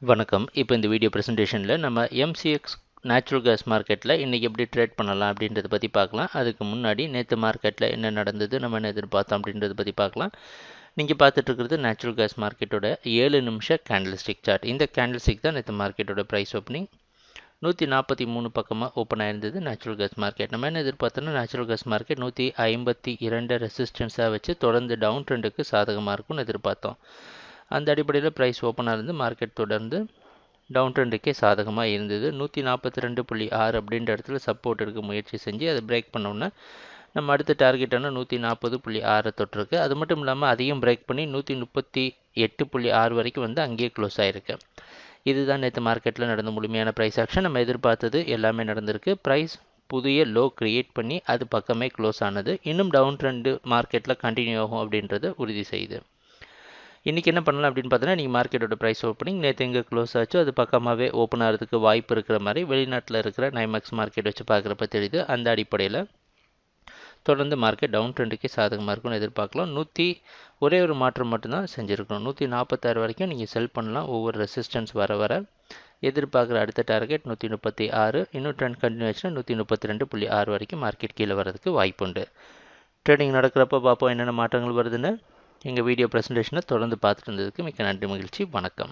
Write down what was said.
வணக்கம். இப்போ இந்த வீடியோ ப்ரெசன்டேஷனில் நம்ம எம்சிஎக்ஸ் நேச்சுரல் கேஸ் மார்க்கெட்டில் இன்றைக்கி எப்படி ட்ரேட் பண்ணலாம் அப்படின்றத பற்றி பார்க்கலாம். அதுக்கு முன்னாடி நேற்று மார்க்கெட்டில் என்ன நடந்தது, நம்ம என்ன எதிர்பார்த்தோம் அப்படின்றத பற்றி பார்க்கலாம். நீங்கள் பார்த்துட்ருக்கிறது நேச்சுரல் கேஸ் மார்க்கெட்டோட 7 நிமிஷ கேண்டில்ஸ்டிக் சார்ட். இந்த கேண்டில்ஸ்டிக் தான் நேற்று மார்க்கெட்டோட ப்ரைஸ் ஓப்பனிங் 143 பக்கமாக ஓப்பன் ஆயிருந்தது. நேச்சுரல் கேஸ் மார்க்கெட் நம்ம என்ன எதிர்பார்த்தோன்னா, நேச்சுரல் கேஸ் மார்க்கெட் 152 ரெசிஸ்டன்ஸாக வச்சு தொடர்ந்து டவுன் ட்ரெண்டுக்கு சாதகமாக இருக்கும்னு எதிர்பார்த்தோம். அந்த அடிப்படையில் ப்ரைஸ் ஓப்பனாக இருந்து மார்க்கெட் தொடர்ந்து டவுன் ட்ரெண்டுக்கே சாதகமாக இருந்தது. 142.6 அப்படின்ற இடத்துல சப்போர்ட் எடுக்க முயற்சி செஞ்சு அதை பிரேக் பண்ணோன்னா நம்ம அடுத்த டார்கெட்டான 140.6 தொட்டிருக்கு. அது மட்டும் இல்லாமல் அதையும் பிரேக் பண்ணி 138.6 வரைக்கும் வந்து அங்கேயே க்ளோஸ் ஆகிருக்கு. இதுதான் நேற்று மார்க்கெட்டில் நடந்த முழுமையான ப்ரைஸ் ஆக்ஷன். நம்ம எதிர்பார்த்தது எல்லாமே நடந்திருக்கு. ப்ரைஸ் புதிய லோ கிரியேட் பண்ணி அது பக்கமே க்ளோஸ் ஆனது. இன்னும் டவுன் ட்ரெண்டு மார்க்கெட்டில் கண்டினியூ ஆகும் அப்படின்றத உறுதி செய்யுது. இன்றைக்கி என்ன பண்ணலாம் அப்படின்னு பார்த்தோன்னா, நீங்கள் மார்க்கெட்டோட ப்ரைஸ் ஓப்பனிங் நேற்று எங்கே க்ளோஸ் ஆச்சோ அது பக்கமாகவே ஓப்பன் ஆகிறதுக்கு வாய்ப்பு இருக்கிற மாதிரி வெளிநாட்டில் இருக்கிற நைமேக்ஸ் மார்க்கெட் வச்சு பார்க்குறப்ப தெரியுது. அந்த அடிப்படையில் தொடர்ந்து மார்க்கெட் டவுன் ட்ரெண்டுக்கே சாதகமாக இருக்கும்னு எதிர்பார்க்கலாம். ஒரே ஒரு மாற்றம் மட்டும்தான் செஞ்சுருக்கணும். 146 வரைக்கும் நீங்கள் செல் பண்ணலாம். ஒவ்வொரு ரெசிஸ்டன்ஸ் வர எதிர்பார்க்குற அடுத்த டார்கெட் 136. இன்னும் ட்ரெண்ட் கண்டினியூ ஆச்சுன்னா 132.6 வரைக்கும் மார்க்கெட் கீழே வரதுக்கு வாய்ப்பு உண்டு. ட்ரேடிங் நடக்கிறப்ப பார்ப்போம் என்னென்ன மாற்றங்கள் வருதுன்னு. எங்கள் வீடியோ ப்ரெசன்டேஷனை தொடர்ந்து பார்த்துட்டு இருந்ததுக்கு மிக்க நன்றி, மகிழ்ச்சி, வணக்கம்.